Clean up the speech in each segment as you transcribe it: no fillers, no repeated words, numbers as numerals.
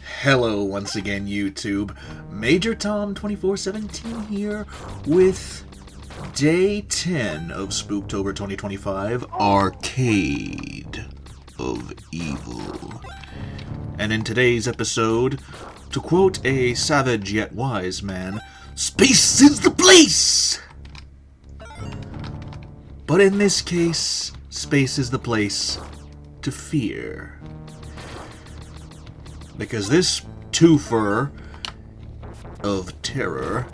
Hello once again, YouTube. Major Tom 2417 here with Day 10 of SpoopTober 2025, Arcade of Evil. And in today's episode, to quote a savage yet wise man, space is the place! But in this case, space is the place to fear. Because this twofer of terror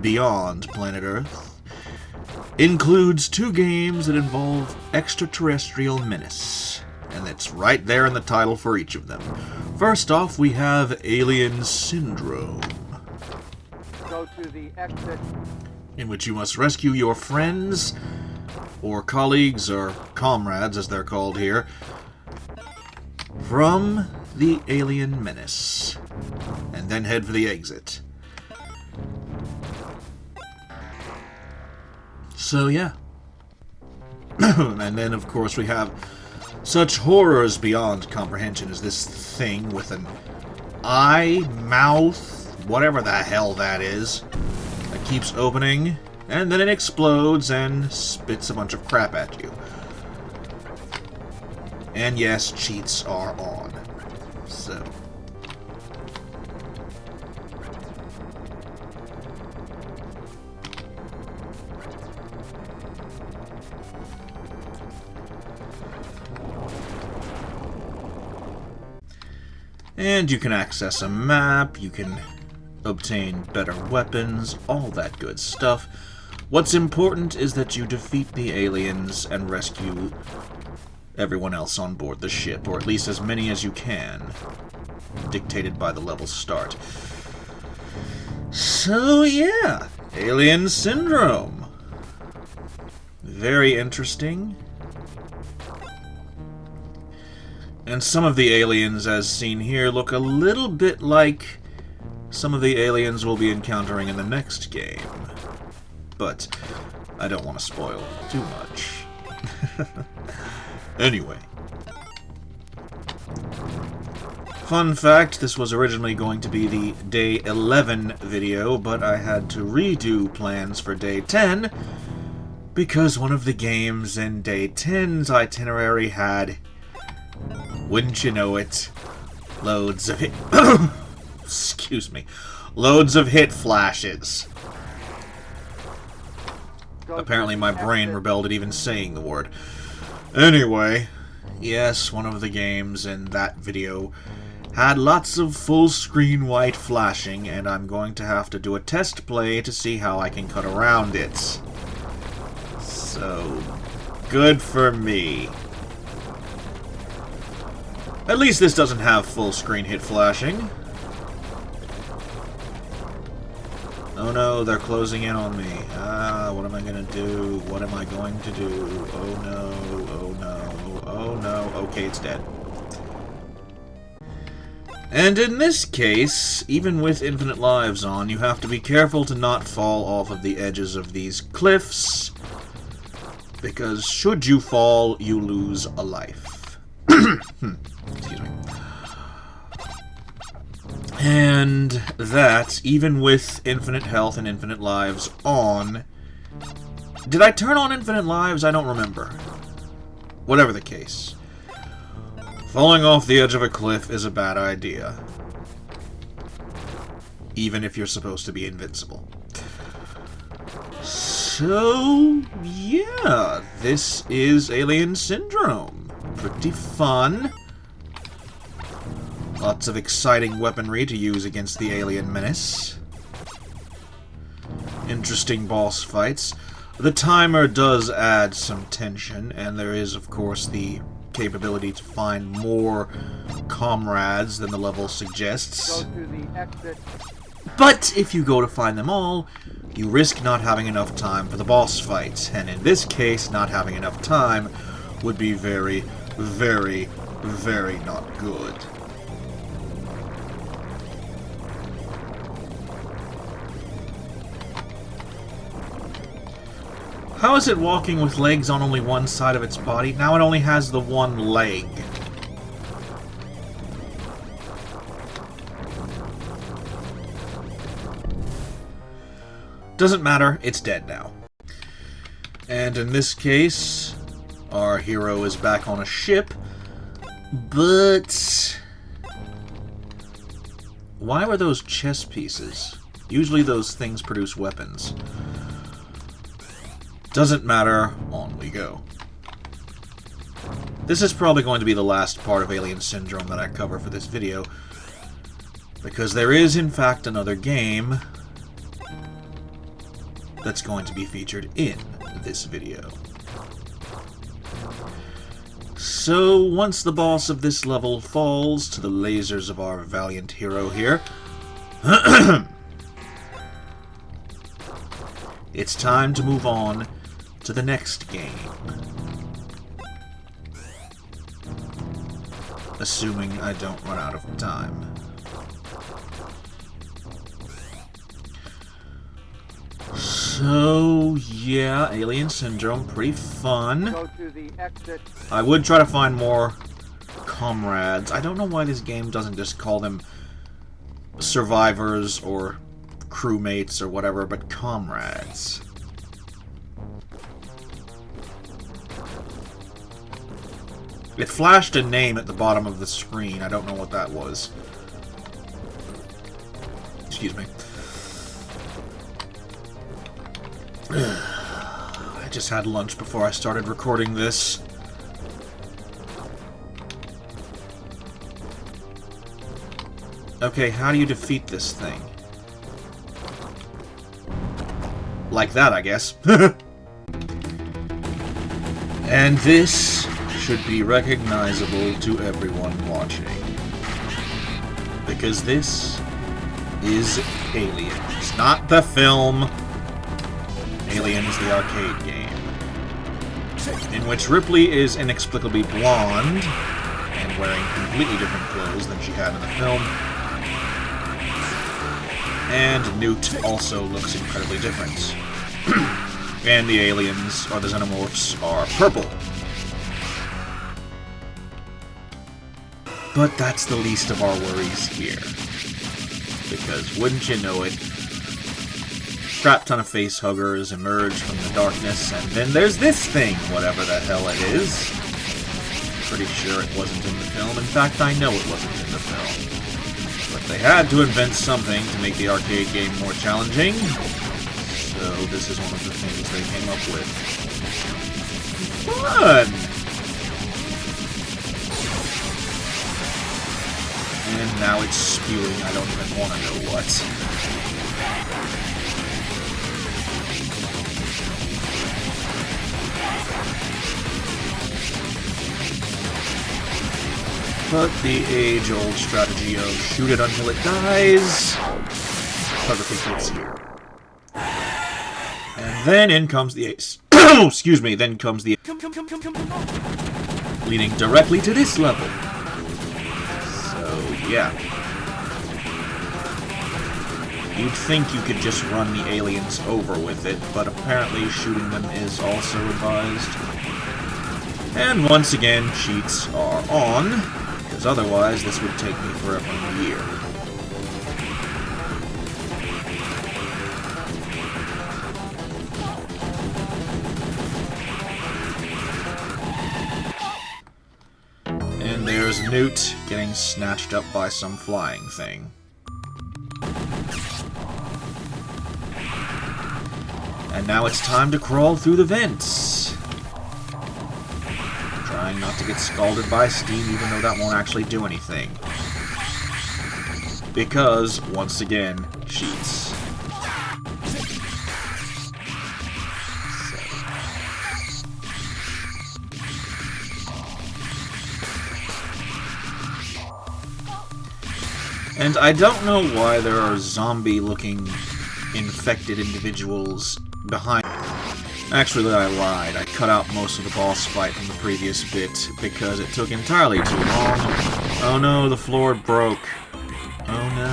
beyond planet Earth includes two games that involve extraterrestrial menace, and it's right there in the title for each of them. First off, we have Alien Syndrome, Go to the exit. in which you must rescue your friends, or colleagues, or comrades as they're called here, from the alien menace, and then head for the exit. So yeah. And then of course we have such horrors beyond comprehension as this thing with an eye, mouth, whatever the hell that is, that keeps opening, and then it explodes and spits a bunch of crap at you. And yes, cheats are on. So. And you can access a map, you can obtain better weapons, all that good stuff. What's important is that you defeat the aliens and rescue everyone else on board the ship, or at least as many as you can, dictated by the level start. So yeah, Alien Syndrome. Very interesting. And some of the aliens, as seen here, look a little bit like some of the aliens we'll be encountering in the next game. But I don't want to spoil too much. Anyway. Fun fact, this was originally going to be the Day 11 video, but I had to redo plans for Day 10 because one of the games in Day 10's itinerary had, wouldn't you know it, loads of hit... excuse me. Loads of hit flashes. Apparently my brain rebelled at even saying the word. Anyway, yes, one of the games in that video had lots of full-screen white flashing, and I'm going to have to do a test play to see how I can cut around it. So, good for me. At least this doesn't have full-screen hit flashing. Oh no, they're closing in on me. What am I gonna do? What am I going to do? Oh no, oh no, oh no. Okay, it's dead. And in this case, even with infinite lives on, you have to be careful to not fall off of the edges of these cliffs, because should you fall, you lose a life. Excuse me. And that, even with infinite health and infinite lives on... Did I turn on infinite lives? I don't remember. Whatever the case. Falling off the edge of a cliff is a bad idea. Even if you're supposed to be invincible. So, yeah, this is Alien Syndrome. Pretty fun. Lots of exciting weaponry to use against the alien menace. Interesting boss fights. The timer does add some tension, and there is, of course, the capability to find more comrades than the level suggests. Go to the exit. But if you go to find them all, you risk not having enough time for the boss fight. And in this case, not having enough time would be very, very, very not good. How is it walking with legs on only one side of its body? Now it only has the one leg. Doesn't matter, it's dead now. And in this case, our hero is back on a ship, but... why were those chess pieces? Usually those things produce weapons. Doesn't matter, on we go. This is probably going to be the last part of Alien Syndrome that I cover for this video, because there is, in fact, another game that's going to be featured in this video. So, once the boss of this level falls to the lasers of our valiant hero here, it's time to move on to the next game. Assuming I don't run out of time. So, yeah, Alien Syndrome, pretty fun. Go to the exit. I would try to find more comrades. I don't know why this game doesn't just call them survivors or crewmates or whatever, but comrades. It flashed a name at the bottom of the screen. I don't know what that was. Excuse me. I just had lunch before I started recording this. Okay, how do you defeat this thing? Like that, I guess. And this should be recognizable to everyone watching. Because this is Aliens, not the film. Aliens, the arcade game, in which Ripley is inexplicably blonde and wearing completely different clothes than she had in the film, and Newt also looks incredibly different. And the aliens, or the xenomorphs, are purple. But that's the least of our worries here, because wouldn't you know it, crap ton of facehuggers emerge from the darkness, and then there's this thing, whatever the hell it is. Pretty sure it wasn't in the film. In fact, I know it wasn't in the film. But they had to invent something to make the arcade game more challenging, so this is one of the things they came up with. Fun! And now it's spewing, I don't even want to know what. But the age-old strategy of shoot it until it dies perfectly fits here. And then in comes the ace. Excuse me, then comes the leading directly to this level. So, yeah. You'd think you could just run the aliens over with it, but apparently shooting them is also advised. And once again, cheats are on, because otherwise this would take me forever and a year. And there's Newt getting snatched up by some flying thing. And now it's time to crawl through the vents. Trying not to get scalded by steam, even though that won't actually do anything. Because, once again, cheats. And I don't know why there are zombie-looking infected individuals behind. Actually, I lied. I cut out most of the boss fight from the previous bit because it took entirely too long. Oh no, the floor broke. Oh no.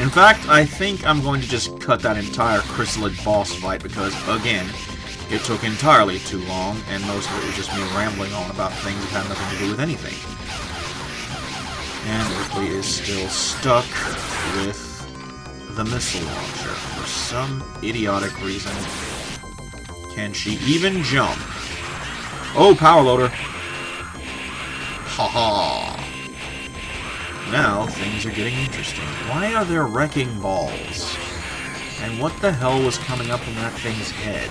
In fact, I think I'm going to just cut that entire chrysalid boss fight because, again, it took entirely too long, and most of it was just me rambling on about things that had nothing to do with anything. And Ripley is still stuck with the missile launcher for some idiotic reason. Can she even jump? Oh, power loader. Haha. Now things are getting interesting. Why are there wrecking balls? And what the hell was coming up from that thing's head?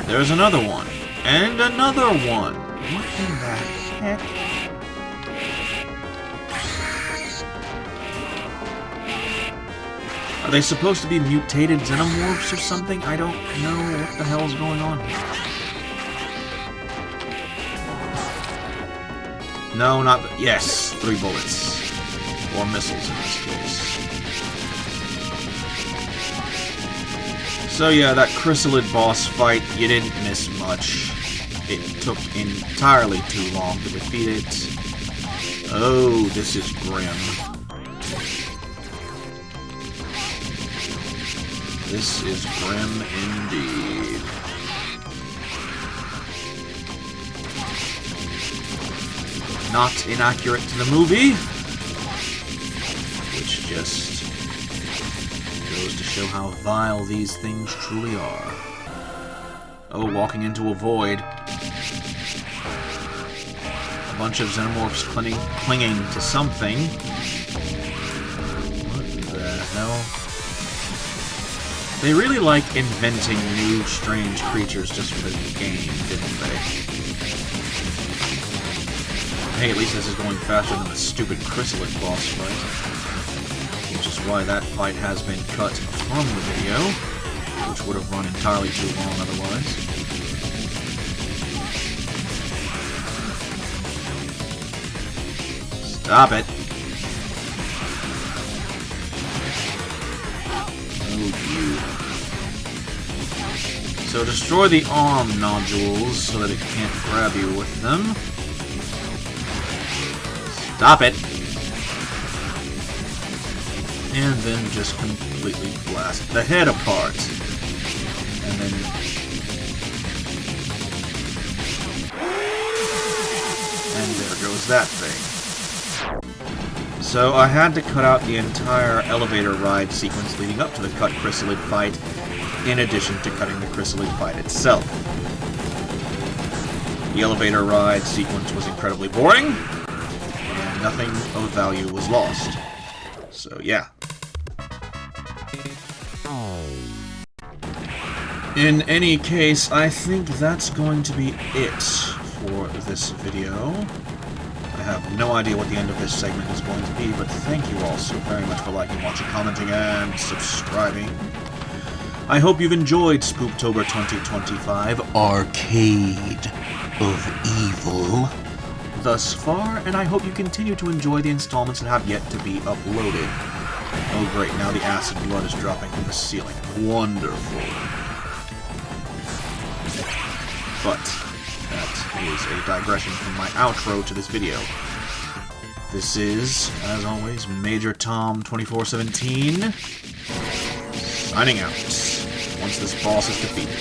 There's another one. And another one. What in the heck? Are they supposed to be mutated xenomorphs or something? I don't know what the hell's going on here. No, not the... Yes, 3 bullets. Or missiles in this case. So yeah, that chrysalid boss fight, you didn't miss much. It took entirely too long to defeat it. Oh, this is grim. This is grim indeed. Not inaccurate to the movie, which just goes to show how vile these things truly are. Oh, walking into a void. A bunch of xenomorphs clinging to something. What the hell? They really like inventing new, strange creatures just for the game, didn't they? Hey, at least this is going faster than the stupid chrysalid boss fight. Which is why that fight has been cut from the video, which would have run entirely too long otherwise. Stop it! So destroy the arm nodules so that it can't grab you with them. Stop it! And then just completely blast the head apart. And then... And there goes that thing. So I had to cut out the entire elevator ride sequence leading up to the cut chrysalid fight, in addition to cutting the chrysalid fight itself. The elevator ride sequence was incredibly boring, and nothing of value was lost. So yeah. In any case, I think that's going to be it for this video. I have no idea what the end of this segment is going to be, but thank you all so very much for liking, watching, commenting, and subscribing. I hope you've enjoyed SpoopTober 2025, Arcade of Evil, thus far, and I hope you continue to enjoy the installments that have yet to be uploaded. Oh great, now the acid blood is dropping from the ceiling. Wonderful. But that is a digression from my outro to this video. This is, as always, Major Tom 2417, signing out once this boss is defeated.